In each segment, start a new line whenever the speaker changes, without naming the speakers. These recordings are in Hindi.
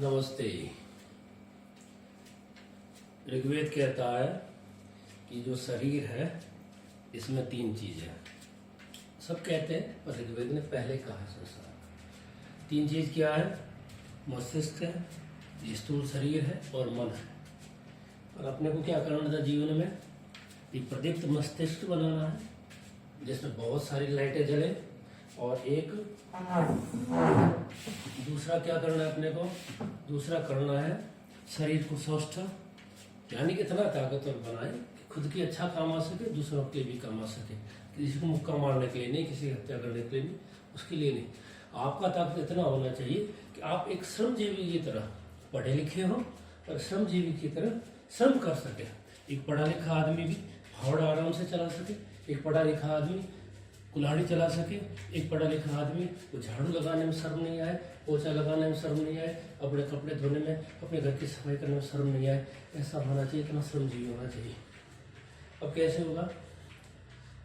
नमस्ते। ऋग्वेद कहता है कि जो शरीर है इसमें 3 चीजें हैं। सब कहते हैं पर ऋग्वेद ने पहले कहा है संसार 3 चीज क्या है? मस्तिष्क है, स्थूल शरीर है और मन है। और अपने को क्या करना था जीवन में? एक प्रदीप्त मस्तिष्क बनाना है जिसमें बहुत सारी लाइटें जले, और एक दूसरा क्या करना है अपने को? दूसरा करना है शरीर को स्वस्थ, यानी कि इतना ताकतवर बनाए कि खुद की अच्छा काम आ सके, दूसरों के लिए भी काम आ सके। किसी को मुक्का मारने के लिए नहीं, किसी की हत्या करने के लिए नहीं, उसके लिए नहीं। आपका ताकत इतना होना चाहिए कि आप एक श्रमजीवी की तरह पढ़े लिखे हो और श्रमजीवी की तरह श्रम कर सके। एक पढ़ा लिखा आदमी भी फावड़ा आराम से चला सके, एक पढ़ा लिखा आदमी कुल्हाड़ी चला सके, एक पढ़ा लिखा आदमी को झाड़ू लगाने में शर्म नहीं आए, पोछा लगाने में शर्म नहीं आए, अपने कपड़े धोने में, अपने घर की सफाई करने में शर्म नहीं आए। ऐसा होना चाहिए, इतना श्रमजीवी होना चाहिए। अब कैसे होगा?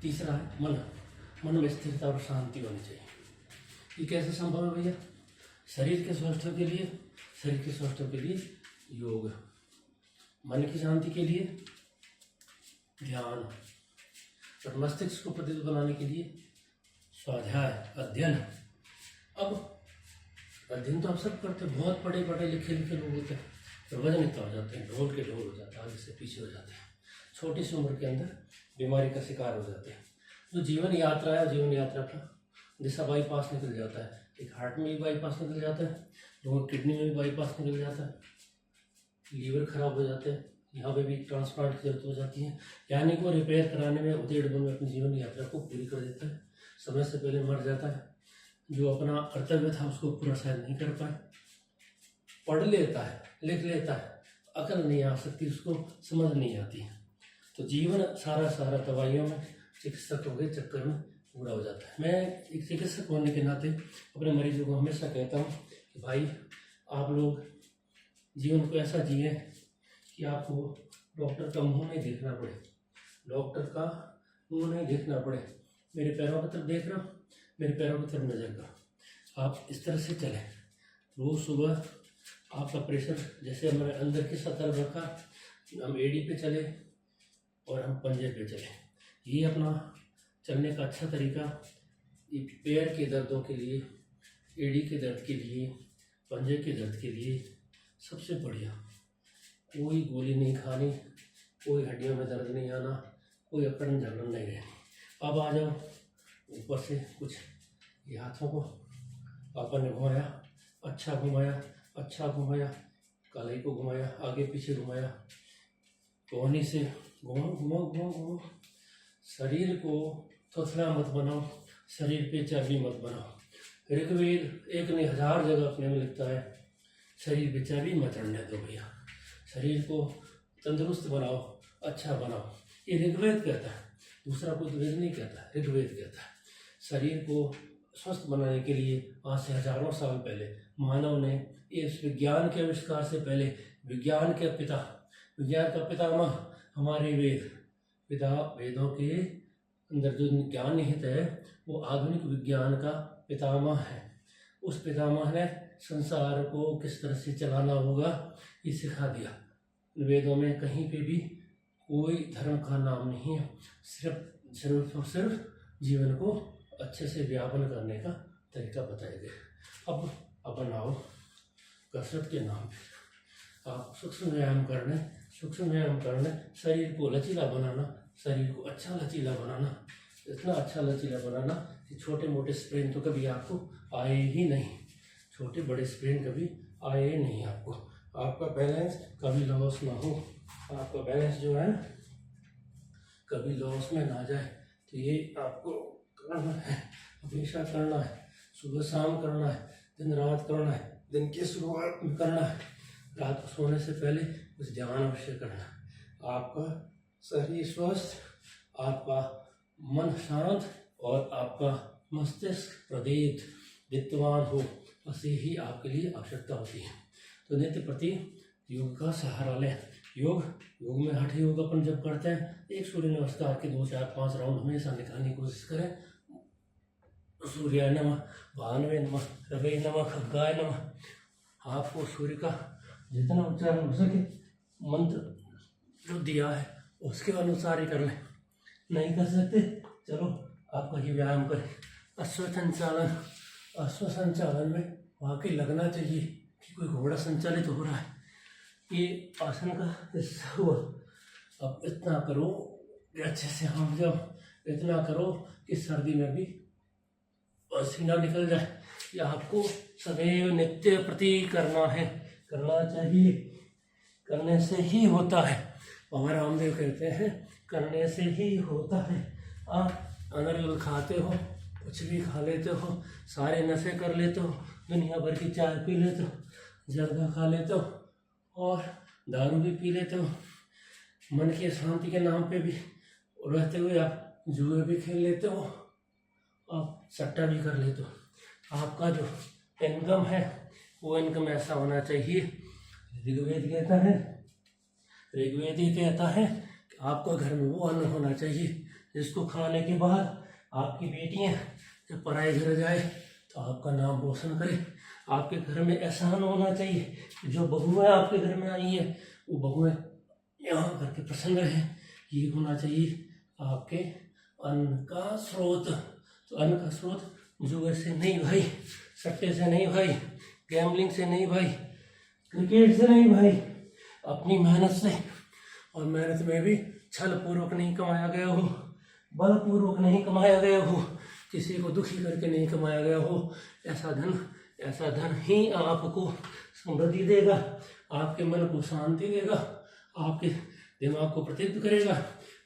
तीसरा है मन। मन में स्थिरता और शांति होनी चाहिए। ये कैसे संभव है भैया? शरीर के स्वस्थ के लिए, शरीर के स्वस्थ के लिए योग, मन की शांति के लिए ध्यान, और मस्तिष्क को प्रदीप्त बनाने के लिए स्वाध्याय, अध्ययन। अब अध्ययन तो आप सब करते हैं, बहुत पढ़े पढ़े लिखे लोग होते हैं, तो वजन इतना हो जाते हैं, ढोल के ढोल हो जाता है, आगे से पीछे हो जाते हैं, छोटी सी उम्र के अंदर बीमारी का शिकार हो जाते हैं। जो जीवन यात्रा है, जीवन यात्रा का दिशा बाईपास निकल जाता है। एक हार्ट में भी बाईपास निकल जाता है, लोगों की किडनी में भी बाईपास निकल जाता है, लीवर खराब हो जाते हैं, यहाँ पे भी ट्रांसप्लांट की जरूरत हो जाती है। यानी को रिपेयर कराने में उधेड़ बुन में अपनी जीवन यात्रा को पूरी कर देता है, समय से पहले मर जाता है। जो अपना कर्तव्य था उसको पूरा शायद नहीं कर पाए, पढ़ लेता है, लिख लेता है, अकल नहीं आ सकती, उसको समझ नहीं आती है, तो जीवन सारा दवाइयों में, चिकित्सकों के चक्कर में पूरा हो जाता है। मैं एक चिकित्सक होने के नाते अपने मरीजों को हमेशा कहता हूँ कि भाई आप लोग जीवन को ऐसा जिए कि आपको डॉक्टर का मुंह नहीं देखना पड़े, डॉक्टर का मुंह नहीं देखना पड़े। मेरे पैरों की तरफ देख रहा, मेरे पैरों की तरफ नजर कर, आप इस तरह से चलें। रोज सुबह आपका प्रेशर, जैसे हमने अंदर की सतह रखा, हम एड़ी पे चले और हम पंजे पे चले। ये अपना चलने का अच्छा तरीका। ये पैर के दर्दों के लिए, एड़ी के दर्द के लिए, पंजे के दर्द के लिए सबसे बढ़िया। कोई गोली नहीं खानी, कोई हड्डियों में दर्द नहीं आना, कोई अकड़न झगड़न नहीं रहनी। अब आ जाओ ऊपर से कुछ ये हाथों को पापा ने घुमाया, अच्छा घुमाया, कलाई को घुमाया, आगे पीछे घुमाया, कोहनी से घुमाओ। शरीर को थोथला मत बनाओ, शरीर पे चर्बी मत बनाओ। ऋग्वेद 1 नहीं 1000 जगह अपने में लिखता है शरीर पे चर्बी मत चढ़ने दो भैया, शरीर को तंदुरुस्त बनाओ, अच्छा बनाओ। ये ऋग्वेद कहता है, दूसरा कोई वेद नहीं कहता, ऋग्वेद कहता है। शरीर को स्वस्थ बनाने के लिए आज से हजारों साल पहले मानव ने, इस विज्ञान के आविष्कार से पहले, विज्ञान का पितामह हमारे वेदों के अंदर जो ज्ञान निहित है वो आधुनिक विज्ञान का पितामह है। उस पितामह ने संसार को किस तरह से चलाना होगा ये सिखा दिया। वेदों में कहीं पे भी कोई धर्म का नाम नहीं है, सिर्फ और सिर्फ जीवन को अच्छे से व्यापन करने का तरीका बताया गया। अब अपन आओ कसरत के नाम पे आप सूक्ष्म व्यायाम करने, शरीर को लचीला बनाना, शरीर को अच्छा लचीला बनाना, इतना अच्छा लचीला बनाना कि छोटे मोटे स्प्रेन तो कभी आपको आए ही नहीं, छोटे बड़े स्प्रेन कभी आए ही नहीं आपको। आपका बैलेंस कभी लॉस ना हो, आपका बैलेंस जो है कभी लॉस में ना जाए। तो ये आपको करना है, हमेशा करना है, सुबह शाम करना है, दिन रात करना है, दिन की शुरुआत में करना है, रात को सोने से पहले कुछ ध्यान अवश्य करना है। आपका शरीर स्वस्थ, आपका मन शांत और आपका मस्तिष्क प्रदीप्त विद्वान हो, बस यही आपके लिए आवश्यकता होती है। तो नित्य प्रति योग का सहारा लें। योग में हठ योग अपन जब करते हैं, एक सूर्य नमस्कार के 2 4 5 राउंड हमेशा निकालने की कोशिश करें। सूर्याय नमः, भानुवे नमः, रवि नमः, खग्गाय नमः, आपको सूर्य का जितना उच्चारण हो सके मंत्र जो दिया है उसके अनुसार ही कर लें। नहीं कर सकते चलो आप कहीं व्यायाम करें। अश्व संचालन में वाकई लगना चाहिए कि कोई घोड़ा संचालित हो रहा है। ये आसन का हिस्सा हुआ। अब इतना करो कि अच्छे से हम जब इतना करो कि सर्दी में भी पसीना निकल जाए। ये आपको सदैव नित्य प्रति करना है, करना चाहिए। करने से ही होता है। बाबा रामदेव कहते हैं करने से ही होता है। आप अनर्गल खाते हो, कुछ भी खा लेते हो, सारे नशे कर लेते हो, दुनिया भर की चाय पी लेते हो, जर्दा खा लेते हो और दारू भी पी लेते हो। मन की शांति के नाम पे भी रहते हुए आप जुए भी खेल लेते हो, आप सट्टा भी कर लेते हो। आपका जो इनकम है वो इनकम ऐसा होना चाहिए। ऋग्वेद कहता है कि आपका घर में वो अन्न होना चाहिए जिसको खाने के बाद आपकी बेटियां जब पराए घर जाए तो आपका नाम रोशन करे। आपके घर में ऐसा अन्न होना चाहिए कि जो बहुएं आपके घर में आई है वो बहुएं यहाँ करके प्रसन्न रहे। ये होना चाहिए आपके अन्न का स्रोत। तो अन्न का स्रोत जुए से नहीं भाई, सट्टे से नहीं भाई, गैम्बलिंग से नहीं भाई, क्रिकेट से नहीं भाई, अपनी मेहनत से। और मेहनत में भी छल पूर्वक नहीं कमाया गया हो, बलपूर्वक नहीं कमाया गया हो, किसी को दुखी करके नहीं कमाया गया हो। ऐसा धन ही आपको समृद्धि देगा, आपके मन को शांति देगा, आपके दिमाग को प्रतीत करेगा,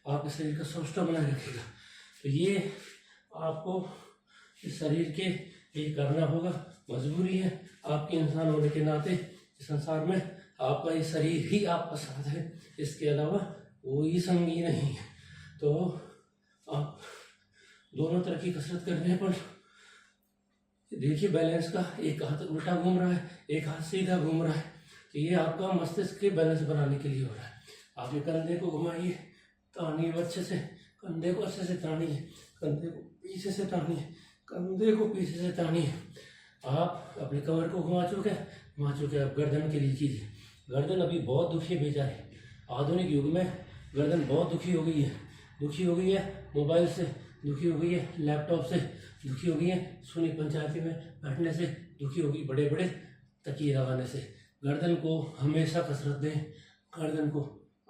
आपके शरीर का स्वस्थ बनाए रखेगा। तो ये आपको इस शरीर के ये करना होगा, मजबूरी है आपके इंसान होने के नाते। इस संसार में आपका ये शरीर ही आपका साथ है, इसके अलावा कोई संगी नहीं है। तो आप दोनों तरह की कसरत करने पर देखिए बैलेंस का, एक हाथ उल्टा घूम रहा है, एक हाथ सीधा घूम रहा है। तो ये आपका मस्तिष्क के बैलेंस बनाने के लिए हो रहा है। आप ये कंधे को घुमाइए, तानिए अच्छे से, कंधे को अच्छे से तानिए, कंधे को पीछे से तानिए, कंधे को पीछे से तानिए। आप अपने कमर को घुमा चुके आप गर्दन के लिए कीजिए। गर्दन अभी बहुत दुखी है बेचारे, आधुनिक युग में गर्दन बहुत दुखी हो गई है मोबाइल से, दुखी हो गई है लैपटॉप से, दुखी हो गई है सुनी पंचायती में बैठने से, दुखी हो गई बड़े बड़े तकिए लगाने से। गर्दन को हमेशा कसरत दें। गर्दन को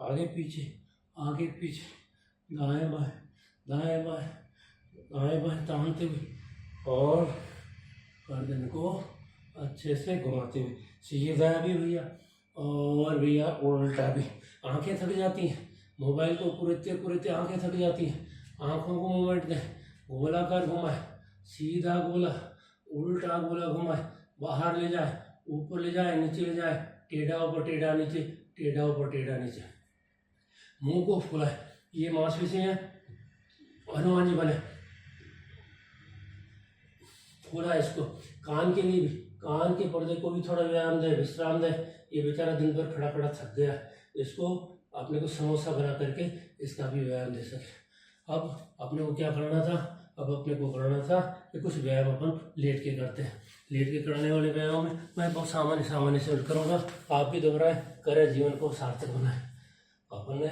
आगे पीछे दाएं बाएं तानते हुए और गर्दन को अच्छे से घुमाते हुए, सीधा भी भैया और भैया उल्टा भी। आंखें थक जाती हैं, मोबाइल को कुरेते आंखें थक जाती हैं। आंखों को मूवमेंट दें, गोलाकार घुमाए, सीधा गोला, उल्टा गोला घुमाए, बाहर ले जाए, ऊपर ले जाए, नीचे ले जाए, टेढ़ा ऊपर टेढ़ा नीचे, टेढ़ा ऊपर टेढ़ा नीचे। मुंह को फुलाए, ये मांसपेशियां हनुमान जी बने, फूला इसको। कान के लिए भी, कान के पर्दे को भी थोड़ा व्यायाम दे, विश्राम दे। ये बेचारा दिन भर खड़ा खड़ा थक गया, इसको अपने को समोसा बना करके इसका भी व्यायाम दे सके। अब अपने को क्या करना था, कि कुछ व्यायाम अपन लेट के करते हैं। लेट के करने वाले व्यायाम में मैं बहुत सामान्य से करूँगा, आप भी दोहराए करें, जीवन को सार्थक बनाए। अपन ने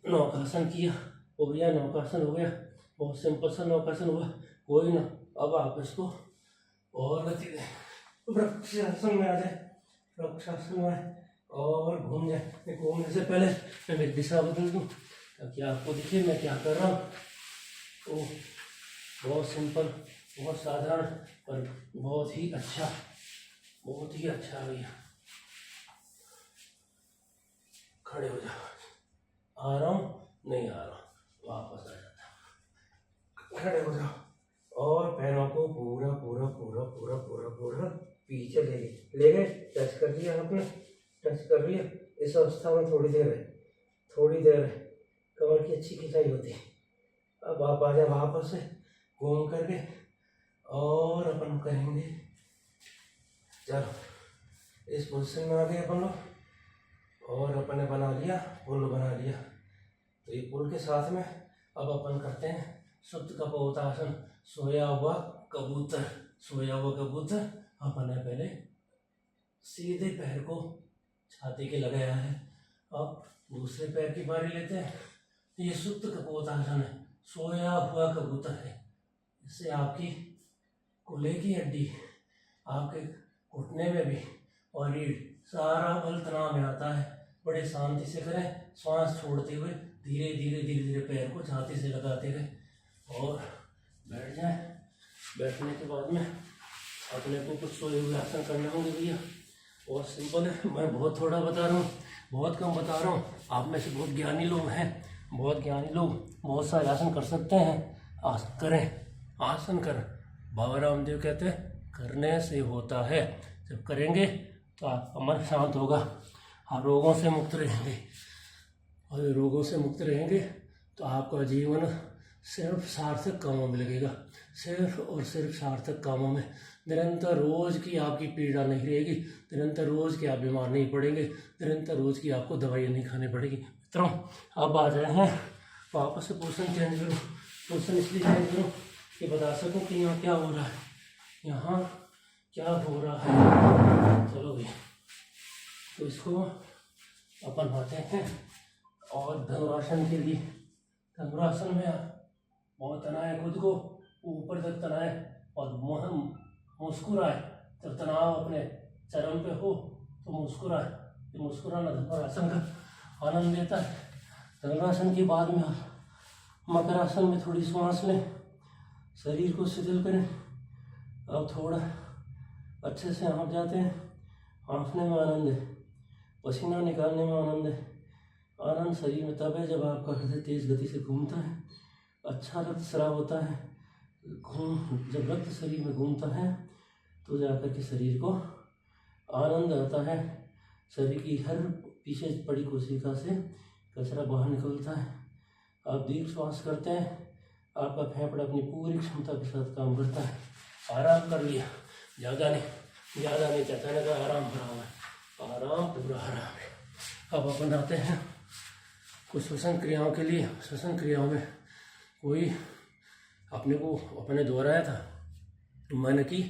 नौकासन किया, वो भैया नौकासन हो गया, बहुत सिंपल सा नौकासन हुआ, कोई ना। अब आप इसको और गति दें, वृक्षासन में आ जाए, वृक्षासन में आए और घूम जाए। घूमने से पहले मैं मेरी दिशा बदल दूँ ताकि आपको दिखे मैं क्या कर रहा हूँ। तो बहुत सिंपल, बहुत साधारण, पर बहुत ही अच्छा भैया। खड़े हो जाओ, आ रहा हूँ नहीं आ रहा हूँ, वापस आ जाता। खड़े हो जाओ और पैरों को पूरा पीछे ले गए। टच कर लिया आपने, टच कर लिया। इस अवस्था में थोड़ी देर है, कमर की अच्छी खिंचाई होती है। अब आप आ जाए वापस से घूम करके और अपन करेंगे। चलो इस पोजीशन में आ गए अपन लोग और अपन ने पुल बना लिया। तो ये पुल के साथ में अब अपन करते हैं शुद्ध कपोतासन, सोया हुआ कबूतर। अपन ने पहले सीधे पैर को छाती के लगाया है। अब दूसरे पैर की बारी लेते हैं। ये सुप्त कपोतासन है, सोया हुआ कबूतर है। इससे आपकी कूल्हे की हड्डी, आपके घुटने में भी और रीढ़, सारा बल तनाव में आता है। बड़े शांति से करें, श्वास छोड़ते हुए धीरे धीरे धीरे धीरे पैर को छाती से लगाते गए और बैठ जाए। बैठने के बाद में अपने को कुछ सोए हुए आसन करने होंगे भैया। और सिंपल है, मैं बहुत थोड़ा बता रहा हूँ, बहुत कम बता रहा हूँ। आप में से बहुत ज्ञानी लोग हैं, बहुत ज्ञानी लोग बहुत सारे आसन कर सकते हैं। आसन करें, आसन करें। बाबा रामदेव कहते हैं करने से होता है। जब करेंगे तो आपका मन शांत होगा, आप रोगों से मुक्त रहेंगे। और रोगों से मुक्त रहेंगे तो आपका जीवन सिर्फ सार्थक कामों में लगेगा, सिर्फ और सिर्फ सार्थक कामों में। निरंतर रोज की आपकी पीड़ा नहीं रहेगी, निरंतर रोज के आप बीमार नहीं पड़ेंगे, निरंतर रोज की आपको दवाइयाँ नहीं खानी पड़ेगी। मित्रों, अब आ जाए हैं वापस से पोजीशन चेंज करो। पोजीशन इसलिए चेंज करो कि बता सको कि यहाँ क्या हो रहा है, यहाँ क्या हो रहा है। चलो भाई, तो इसको अपन आते हैं। और धनुरासन के लिए, धनुरासन में आप बहुत तनाए, खुद को ऊपर तक तनाए और मुस्कुराए। जब तनाव अपने चरम पे हो तो मुस्कुराए। ये मुस्कुराना धनुरासन का आनंद देता है। धनुरासन के बाद में आप मकरासन में थोड़ी सांस लें, शरीर को शिथिल करें। अब थोड़ा अच्छे से हाँफ जाते हैं, हाँफने में आनंद है, पसीना निकालने में आनंद है। आनंद शरीर में तब है जब आपका हृदय तेज गति से घूमता है, अच्छा रक्त स्राव होता है। जब रक्त शरीर में घूमता है तो जाकर के शरीर को आनंद आता है। शरीर की हर पीछे पड़ी कोशिका से कचरा बाहर निकलता है। आप दीर्घ श्वास करते हैं, आपका फेफड़ा अपनी पूरी क्षमता के साथ काम करता है। आराम कर लिया, ज़्यादा नहीं चाहता ना, आराम आराम है, आराम पूरा आराम है। अब अपन आते हैं कुछ श्वसन क्रियाओं के लिए। श्वसन क्रियाओं में कोई अपने को अपने दोहराया था मन की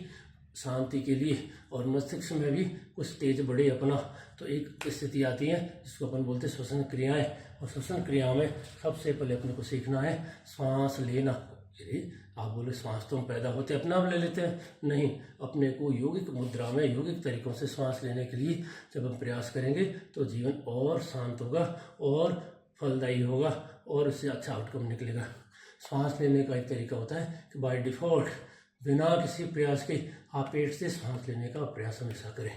शांति के लिए, और मस्तिष्क में भी कुछ तेज बढ़े अपना। तो एक स्थिति आती है जिसको अपन बोलते हैं श्वसन क्रियाएं। और श्वसन क्रियाओं में सबसे पहले अपने को सीखना है सांस लेना। आप बोले श्वास तो हम पैदा होते अपने आप ले लेते हैं, नहीं, अपने को योगिक मुद्रा में योगिक तरीकों से श्वास लेने के लिए जब हम प्रयास करेंगे तो जीवन और शांत होगा और फलदायी होगा और इससे अच्छा आउटकम निकलेगा। सांस लेने का एक तरीका होता है कि बाय डिफ़ॉल्ट बिना किसी प्रयास के आप पेट से सांस लेने का प्रयास हमेशा करें।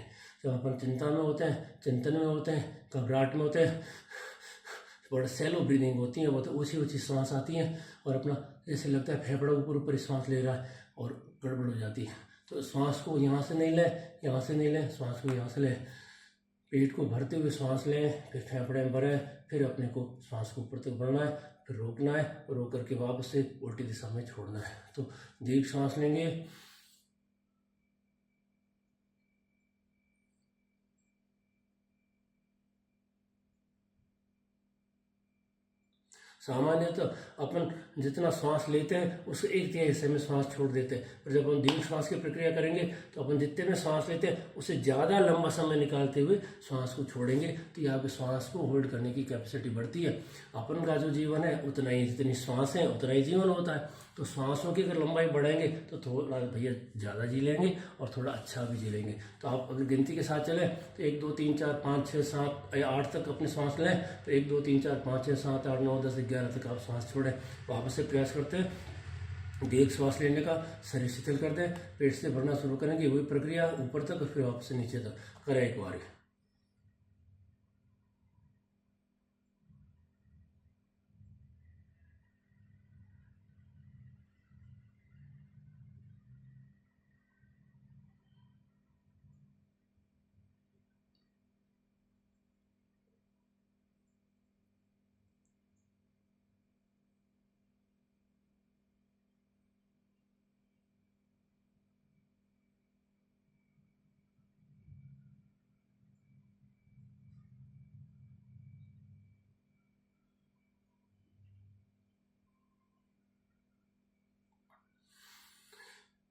जब अपन चिंता में होते हैं, चिंतन में होते हैं, घबराहट में होते हैं, बड़ा सेलो ब्रीदिंग होती है, बहुत ऊँची ऊँची सांस आती हैं और अपना जैसे लगता है फेफड़ा ऊपर ऊपर सांस ले रहा है और गड़बड़ हो जाती है। तो सांस को यहाँ से नहीं लें, यहाँ से नहीं लें, सांस को यहाँ से लें। पेट को भरते हुए सांस लें, फिर फेफड़े में भरें, फिर अपने को सांस को ऊपर तक भरना है, फिर रोकना है और रोक करके वापस से उल्टी दिशा में छोड़ना है। तो दीर्घ सांस लेंगे, सामान्यतः अपन जितना श्वास लेते हैं उससे एक तिहाई हिस्से में श्वास छोड़ देते हैं, पर जब हम दीर्घ श्वास की प्रक्रिया करेंगे तो अपन जितने में श्वास लेते हैं उससे ज़्यादा लंबा समय निकालते हुए श्वास को छोड़ेंगे। तो यहाँ पे श्वास को होल्ड करने की कैपेसिटी बढ़ती है। अपन का जो जीवन है उतना ही, जितनी श्वास है उतना ही जीवन होता है। तो श्वासों की अगर लंबाई बढ़ाएंगे तो थोड़ा भैया ज़्यादा जी लेंगे और थोड़ा अच्छा भी जी लेंगे। तो आप अगर गिनती के साथ चलें तो 1 2 3 4 5 6 7 या 8 तक अपनी सांस लें, तो 1 2 3 4 5 6 7 8 9 10 11 तक आप सांस छोड़ें। वापस से प्रयास करते हैं दीर्घ श्वास लेने का, शरीर शिथिल कर दें, पेट से भरना शुरू करेंगे, वही प्रक्रिया ऊपर तक और फिर वापस से नीचे तक करें एक बार।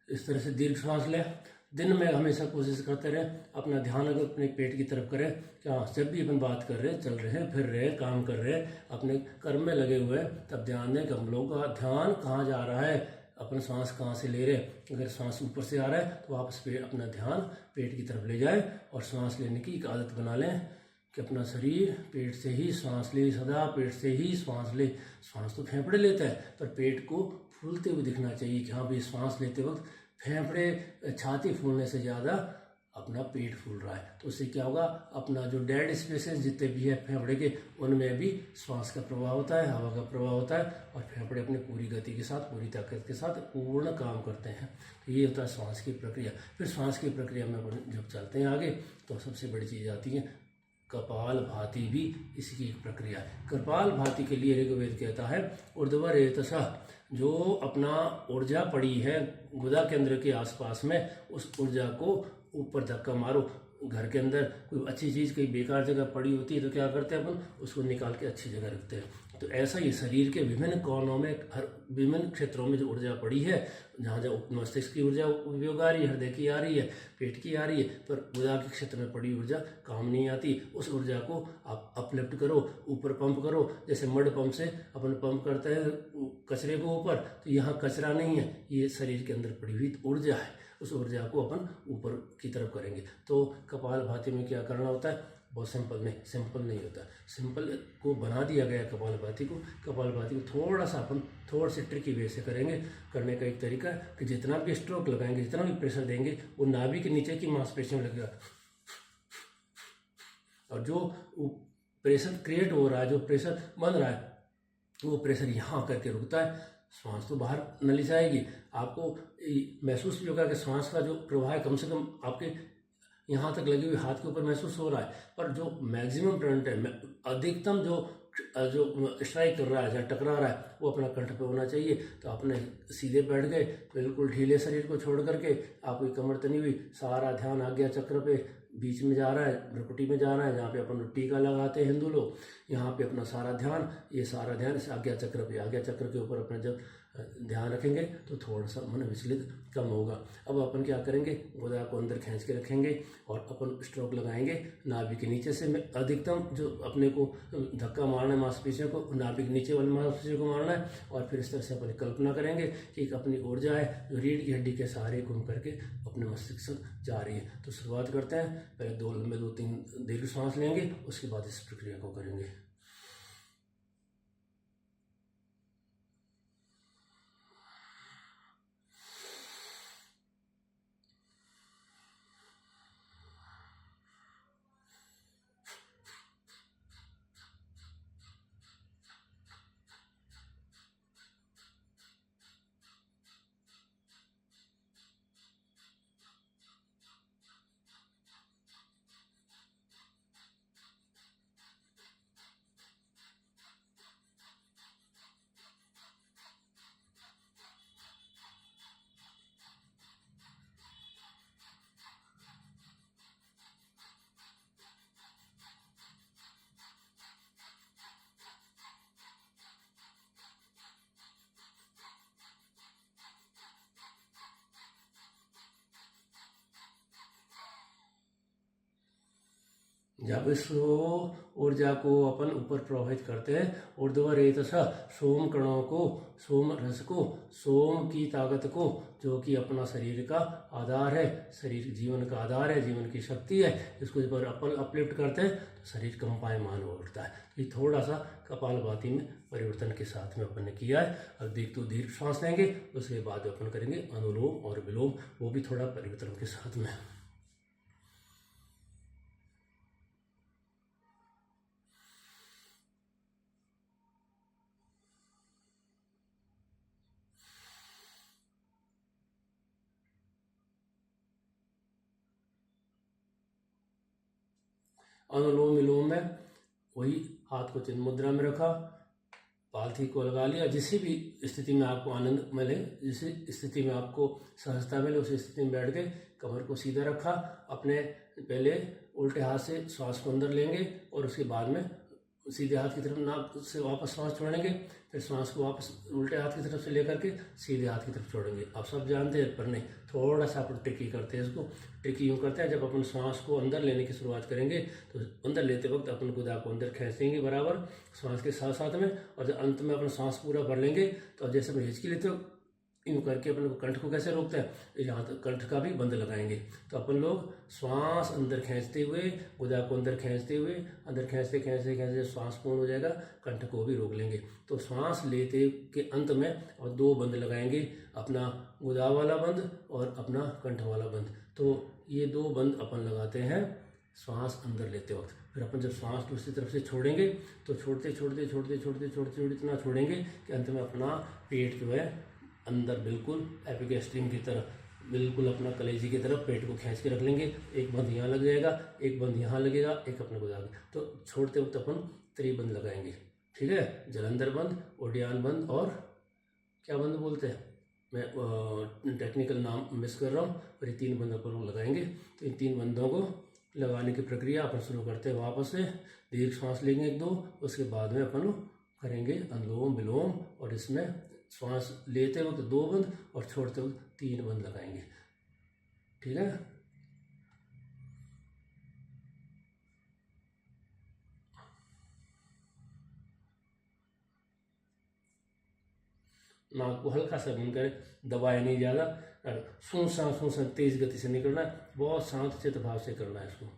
इस तरह से दीर्घ श्वास लें, दिन में हमेशा कोशिश करते रहें अपना ध्यान अगर अपने पेट की तरफ करें कि हाँ जब भी अपन बात कर रहे हैं, चल रहे हैं, फिर रहे हैं, काम कर रहे हैं, अपने कर्म में लगे हुए हैं, तब ध्यान दें कि हम लोगों का ध्यान कहाँ जा रहा है, अपन सांस कहाँ से ले रहे हैं। अगर सांस ऊपर से आ रहा है तो वापस अपना ध्यान पेट की तरफ ले जाए और सांस लेने की एक आदत बना लें कि अपना शरीर पेट से ही सांस ले, सदा पेट से ही सांस ले। सांस तो फेफड़े लेता है, पर पेट को फूलते हुए दिखना चाहिए कि हाँ भाई सांस लेते वक्त फेफड़े छाती फूलने से ज़्यादा अपना पेट फूल रहा है। तो उससे क्या होगा, अपना जो डेड स्पेसेस जितने भी है फेफड़े के, उनमें भी श्वास का प्रवाह होता है, हवा का प्रवाह होता है, और फेफड़े अपने पूरी गति के साथ, पूरी ताकत के साथ पूर्ण काम करते हैं। तो ये होता है श्वास की प्रक्रिया। फिर श्वास की प्रक्रिया में अपन जब चलते हैं आगे तो सबसे बड़ी चीज़ आती है कपाल भाती, भी इसकी एक प्रक्रिया है। कपाल भाती के लिए ऋग्वेद कहता है ऊर्ध्वरेतसः, जो अपना ऊर्जा पड़ी है गुदा केंद्र के आसपास में, उस ऊर्जा को ऊपर धक्का मारो। घर के अंदर कोई अच्छी चीज़ कहीं बेकार जगह पड़ी होती है तो क्या करते हैं अपन, उसको निकाल के अच्छी जगह रखते हैं। तो ऐसा ही शरीर के विभिन्न कोनों में, हर विभिन्न क्षेत्रों में जो ऊर्जा पड़ी है, जहाँ जहाँ मस्तिष्क की ऊर्जा उपयोग आ रही है, हृदय की आ रही है, पेट की आ रही है, पर गुदा के क्षेत्र में पड़ी ऊर्जा काम नहीं आती। उस ऊर्जा को आप अपलिफ्ट करो, ऊपर पंप करो। जैसे मड पंप से अपन पंप करते हैं कचरे को ऊपर, तो यहाँ कचरा नहीं है, ये शरीर के अंदर पड़ी हुई ऊर्जा है। उस ऊर्जा को अपन ऊपर की तरफ करेंगे। तो कपाल भाती में क्या करना होता है, बहुत सिंपल नहीं होता। सिंपल को बना दिया गया कपाल भाती को। कपाल भाती को थोड़ा सा अपन थोड़ा सा ट्रिकी वे से करेंगे। करने का एक तरीका है कि जितना भी स्ट्रोक लगाएंगे, जितना भी प्रेशर देंगे, वो नाभि के नीचे की मांसपेशियों में लगेगा, और जो प्रेशर क्रिएट हो रहा है, जो प्रेशर बन रहा है, वो प्रेशर यहाँ करके रुकता है। श्वास तो बाहर नली से आएगी, आपको महसूस भी होगा कि श्वास का जो प्रवाह है कम से कम आपके यहाँ तक लगी हुई हाथ के ऊपर महसूस हो रहा है। पर जो मैक्सिमम करंट है, अधिकतम जो स्ट्राइक कर रहा है या टकरा रहा है, वो अपना कंठ पे होना चाहिए। तो आपने सीधे बैठ गए, बिल्कुल ढीले शरीर को छोड़ करके, आपकी कमर तनी हुई, सारा ध्यान आज्ञा चक्र पे बीच में जा रहा है, भ्रुकुटी में जा रहा है, जहाँ पे अपन टीका लगाते हैं हिंदू लोग, यहाँ पे अपना सारा ध्यान, ये सारा ध्यान इस आज्ञा चक्र पे, आज्ञा चक्र के ऊपर अपना जब ध्यान रखेंगे तो थोड़ा सा मन विचलित कम होगा। अब अपन क्या करेंगे, गुदा को अंदर खींच के रखेंगे और अपन स्ट्रोक लगाएंगे नाभि के नीचे से। में अधिकतम जो अपने को धक्का मारना है मांसपेशियों को, नाभि के नीचे वाली मांसपेशियों को मारना है। और फिर इस तरह से अपन कल्पना करेंगे कि एक अपनी ऊर्जा है जो रीढ़ की हड्डी के सहारे घूम करके अपने मस्तिष्क तक जा रही है। तो शुरुआत करते हैं, पहले 2-3 दीर्घ सांस लेंगे, उसके बाद इस प्रक्रिया को करेंगे। जब इस ऊर्जा को अपन ऊपर प्रवाहित करते हैं, ऊर्ध्वरेतसः, सोम कणों को, सोम रस को, सोम की ताकत को, जो कि अपना शरीर का आधार है, शरीर जीवन का आधार है, जीवन की शक्ति है, इसको जब अपन अपलिफ्ट करते हैं तो शरीर कंपायमान हो उठता है। ये थोड़ा सा कपालभाति में परिवर्तन के साथ में अपन ने किया है। अब दीर्घ सांस लेंगे, उसके बाद अपन करेंगे अनुलोम और विलोम, वो भी थोड़ा परिवर्तन के साथ में। अनुलोम विलोम में वही हाथ को चिन्ह मुद्रा में रखा, पालथी को लगा लिया, जिस भी स्थिति में आपको आनंद मिले, जिस स्थिति में आपको सहजता मिले, उस स्थिति में बैठ गए, कमर को सीधा रखा। अपने पहले उल्टे हाथ से श्वास को अंदर लेंगे और उसके बाद में सीधे हाथ की तरफ नाक से वापस सांस छोड़ेंगे, फिर सांस को वापस उल्टे हाथ की तरफ से लेकर के सीधे हाथ की तरफ छोड़ेंगे। आप सब जानते हैं पर नहीं, थोड़ा सा अपन ट्रिकी करते हैं इसको। ट्रिकी यूँ करते हैं, जब अपन सांस को अंदर लेने की शुरुआत करेंगे तो अंदर लेते वक्त अपन गुदा को अंदर खींचेंगे बराबर सांस के साथ साथ में, और जब अंत में अपन सांस पूरा भर लेंगे तो जैसे अपन हिचकी लेते हो यूँ करके अपन कंठ को कैसे रोकते हैं, यहाँ तक कंठ का भी बंद लगाएंगे। तो अपन लोग श्वास अंदर खींचते हुए, गुदा को अंदर खींचते हुए, अंदर खींचते खींचते खींचते श्वास पूर्ण हो जाएगा, कंठ को भी रोक लेंगे। तो श्वास लेते के अंत में और 2 बंद लगाएंगे, अपना गुदा वाला बंद और अपना कंठ वाला बंद। तो ये 2 बंद अपन लगाते हैं श्वास अंदर लेते वक्त। फिर अपन जब श्वास दूसरी तरफ से छोड़ेंगे तो छोड़ते छोड़ते छोड़ते छोड़ते छोड़ते छोड़ते इतना छोड़ेंगे कि अंत में अपना पेट जो है अंदर बिल्कुल एपिगैस्ट्रियम की तरफ, बिल्कुल अपना कलेजी की तरफ पेट को खींच के रख लेंगे। एक बंद यहाँ लग जाएगा, एक बंद यहाँ लगेगा, एक अपने गुदा। तो छोड़ते वक्त अपन 3 बंद लगाएंगे, ठीक है। जलंधर बंद, ओडियान बंद और क्या बंद बोलते हैं, मैं टेक्निकल नाम मिस कर रहा हूँ। और ये 3 बंद अपन लगाएंगे। तो इन 3 बंदों को लगाने की प्रक्रिया अपन शुरू करते हैं। वापस से दीर्घ श्वास लेंगे 1-2, उसके बाद में अपन करेंगे अनुलोम विलोम, और इसमें श्वास लेते वक्त 2 बंद और छोड़ते वक्त 3 बंद लगाएंगे, ठीक है। नाक को हल्का सा बंद करें, दबाए नहीं ज़्यादा, सूं तेज गति से नहीं करना है, बहुत शांत चित्त भाव से करना है इसको।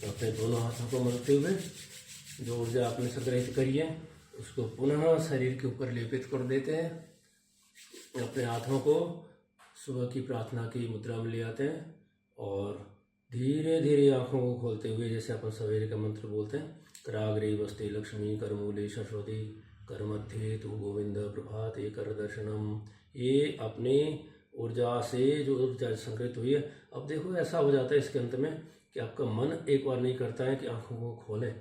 अपने दोनों हाथों को मलते हुए जो ऊर्जा आपने संग्रहित करी है उसको पुनः शरीर के ऊपर लेपित कर देते हैं। अपने हाथों को सुबह की प्रार्थना की मुद्रा में ले आते हैं और धीरे धीरे आंखों को खोलते हुए, जैसे अपन सवेरे का मंत्र बोलते हैं, कराग्रे वस्ते लक्ष्मी करमूले सरस्वती कर मध्य तु गोविंद प्रभाते कर दर्शनम। ये अपने ऊर्जा से जो ऊर्जा संग्रहित हुई है, अब देखो ऐसा हो जाता है इसके अंत में कि आपका मन एक बार नहीं करता है कि आंखों को खोलें,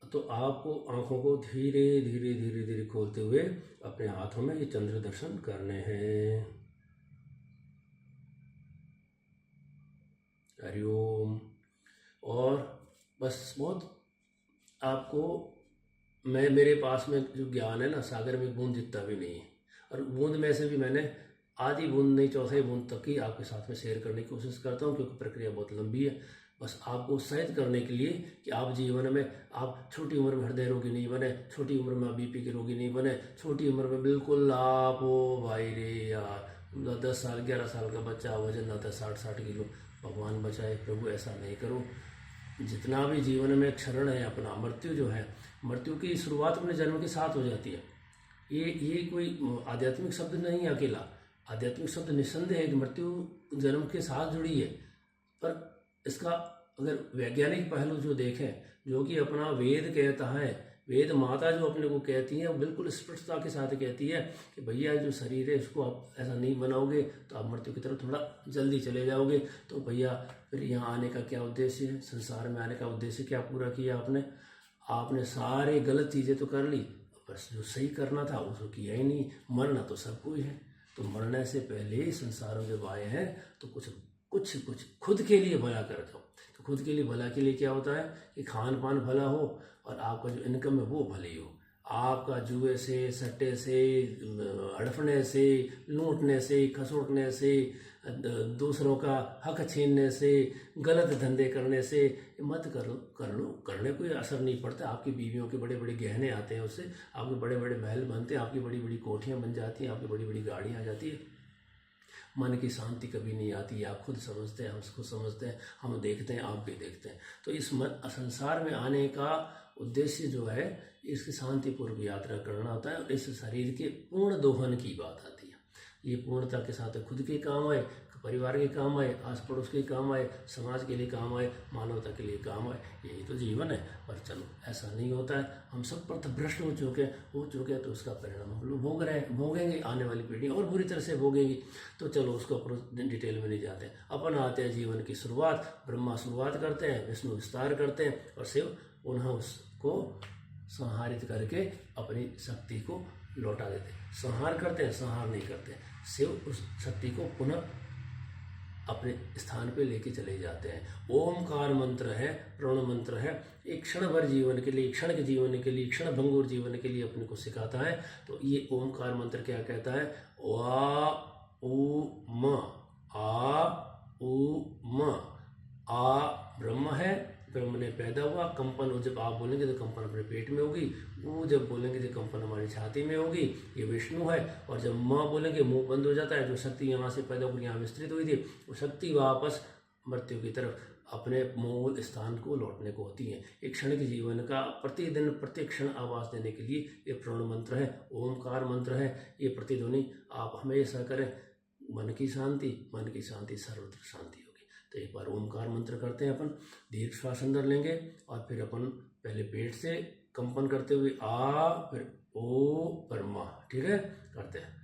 तो आपको आंखों को धीरे धीरे धीरे धीरे खोलते हुए अपने हाथों में ये चंद्र दर्शन करने हैं। हरिओम। और बस बहुत आपको, मैं मेरे पास में जो ज्ञान है ना, सागर में बूंद जितना भी नहीं है, और बूंद में से भी मैंने आधी बूंद नहीं, चौथाई बूंद तक ही आपके साथ में शेयर करने की कोशिश करता हूँ, क्योंकि प्रक्रिया बहुत लंबी है। बस आपको उत्साहित करने के लिए कि आप जीवन में, आप छोटी उम्र में हृदय रोगी नहीं बने, छोटी उम्र में बीपी के रोगी नहीं बने, छोटी उम्र में बिल्कुल आप हो भाई रे यार, 10 साल 11 साल का बच्चा वजन आता है 60 किलो, भगवान बचाए प्रभु, ऐसा नहीं करो। जितना भी जीवन में क्षरण है अपना, मृत्यु जो है, मृत्यु की शुरुआत अपने जन्म के साथ हो जाती है। ये कोई आध्यात्मिक शब्द नहीं है अकेला, आध्यात्मिक शब्द निस्संदेह है कि मृत्यु जन्म के साथ जुड़ी है, पर इसका अगर वैज्ञानिक पहलू जो देखें, जो कि अपना वेद कहता है वेद माता जो अपने को कहती है वो बिल्कुल स्पष्टता के साथ कहती है कि भैया जो शरीर है इसको आप ऐसा नहीं बनाओगे तो आप मृत्यु की तरफ थोड़ा जल्दी चले जाओगे। तो भैया फिर यहाँ आने का क्या उद्देश्य है, संसार में आने का उद्देश्य क्या पूरा किया आपने सारे गलत चीज़ें तो कर ली, बस जो सही करना था उसको किया ही नहीं। मरना तो सबको ही है, तो मरने से पहले ही संसार में जब आए हैं तो कुछ खुद के लिए भला कर दो। तो खुद के लिए भला के लिए क्या होता है कि खान पान भला हो और आपका जो इनकम है वो भली हो। आपका जुए से, सट्टे से, हड़पने से, लूटने से, खसोटने से, दूसरों का हक छीनने से, गलत धंधे करने से मत करने कोई असर नहीं पड़ता। आपकी बीवियों के बड़े बड़े गहने आते हैं, उससे आपके बड़े बड़े महल बनते हैं, आपकी बड़ी बड़ी कोठियाँ बन जाती हैं, आपकी बड़ी बड़ी गाड़ियाँ आ जाती है। मन की शांति कभी नहीं आती। आप खुद समझते हैं, हम खुद समझते हैं, हम देखते हैं, आप भी देखते हैं। तो इस संसार में आने का उद्देश्य जो है इसकी शांतिपूर्वक यात्रा करना होता है और इस शरीर के पूर्ण दोहन की बात आती है। ये पूर्णता के साथ खुद के काम आए, परिवार के काम आए, आस पड़ोस के काम आए, समाज के लिए काम आए, मानवता के लिए काम आए। यही तो जीवन है। पर चलो ऐसा नहीं होता है, हम सब पर तो भ्रष्ट हो चुके हैं तो उसका परिणाम हम लोग भोगेंगे, आने वाली पीढ़ी और बुरी तरह से भोगेंगी। तो चलो उसको डिटेल में नहीं जाते। अपन आते हैं जीवन की शुरुआत, ब्रह्मा शुरुआत करते हैं, विष्णु विस्तार करते हैं और शिव पुनः उसको संहारित करके अपनी शक्ति को लौटा देते हैं। संहार करते हैं, संहार नहीं करते। शिव उस शक्ति को पुनः अपने स्थान पे लेके चले जाते हैं। ओमकार मंत्र है, प्रण मंत्र है, एक क्षण भर जीवन के लिए, क्षण के जीवन के लिए, क्षण भंगुर जीवन के लिए अपने को सिखाता है। तो ये ओमकार मंत्र क्या कहता है? वा उ म, आ उ म। आ ब्रह्म है, ब्रह्म ने पैदा हुआ। कंपन जब आप बोलेंगे तो कंपन अपने पेट में होगी। वो जब बोलेंगे तो कंपन हमारी छाती में होगी, ये विष्णु है। और जब माँ बोलेंगे मुंह बंद हो जाता है। जो शक्ति यहाँ से पैदा होकर यहाँ विस्तृत हुई थी वो शक्ति वापस मृत्यु की तरफ अपने मूल स्थान को लौटने को होती है। एक क्षण के जीवन का प्रतिदिन प्रत्येक क्षण आवाज देने के लिए ये प्रण मंत्र है, ओमकार मंत्र है। ये प्रतिध्वनि आप हमेशा करें। मन की शांति, सर्वत्र शांति होगी। तो एक बार ओमकार मंत्र करते हैं अपन, दीर्घ श्वास अंदर लेंगे और फिर अपन पहले पेट से कंपन करते हुए आ, फिर ओ, फिर मा। ठीक है, करते हैं।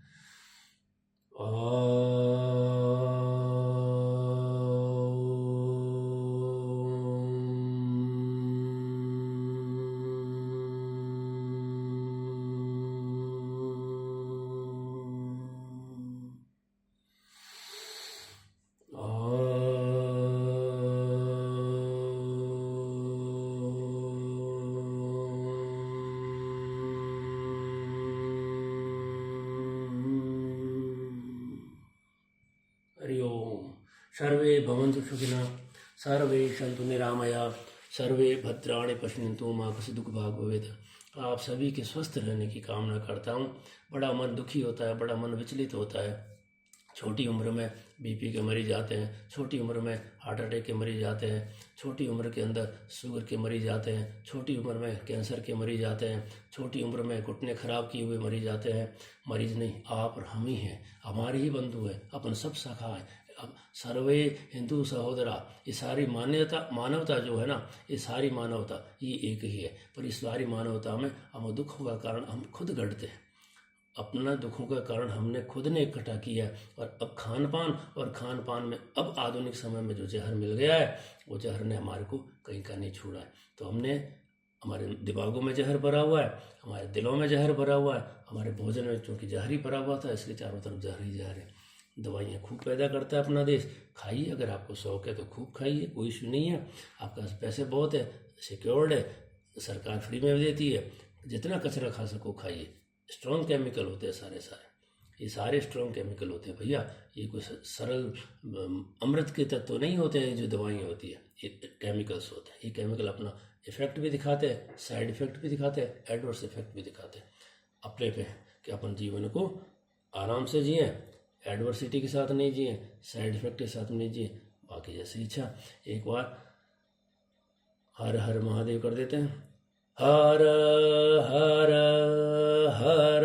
सर्वे भवन्तु सुखिनः, सर्वे सन्तु निरामया, सर्वे भद्राणि पश्यन्तु मा कश्चित् दुःख भाग् भवेत्। आप सभी के स्वस्थ रहने की कामना करता हूँ। बड़ा मन दुखी होता है, बड़ा मन विचलित होता है। छोटी उम्र में बीपी के मरीज आते हैं, छोटी उम्र में हार्ट अटैक के मरीज आते हैं, छोटी उम्र के अंदर शुगर के मरीज आते हैं, छोटी उम्र में कैंसर के मरीज आते हैं, छोटी उम्र में घुटने खराब किए हुए मरीज आते हैं। मरीज नहीं, आप और हम ही हैं, हमारे ही बंधु हैं, अपन सब सखा हैं। अब सर्वे हिंदू सहोदरा, ये सारी मानवता जो है ना, ये सारी मानवता ये एक ही है। पर इस सारी मानवता में हम दुखों का कारण हम खुद गढ़ते हैं। अपना दुखों का कारण हमने खुद ने इकट्ठा किया है। और अब खान पान में अब आधुनिक समय में जो जहर मिल गया है, वो जहर ने हमारे को कहीं का नहीं छोड़ा है। तो हमने हमारे दिमागों में जहर भरा हुआ है, हमारे दिलों में जहर भरा हुआ है, हमारे भोजन में चूँकि जहर ही भरा हुआ था, इसलिए चारों तरफ जहर ही जहर है। दवाइयाँ खूब पैदा करता है अपना देश, खाइए। अगर आपको शौक है तो खूब खाइए, कोई इशू नहीं है। आपके पास पैसे बहुत है, सिक्योर्ड है, सरकार फ्री में देती है। जितना कचरा खा सको खाइए। स्ट्रॉन्ग केमिकल होते हैं सारे, ये सारे स्ट्रॉन्ग केमिकल होते हैं भैया। ये कोई सरल अमृत के तत्व नहीं होते हैं जो दवाइयाँ होती है, ये केमिकल्स होते हैं। ये केमिकल अपना इफेक्ट भी दिखाते हैं, साइड इफेक्ट भी दिखाते हैं, एडवर्स इफेक्ट भी दिखाते हैं अपने पे, कि अपन जीवन को आराम से जिए, एडवर्सिटी के साथ नहीं जिए, साइड इफेक्ट के साथ नहीं जिए, बाकी जैसी इच्छा। एक बार हर हर महादेव कर देते हैं। हर हर हर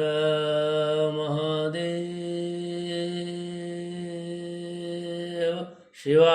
महादेव, शिवा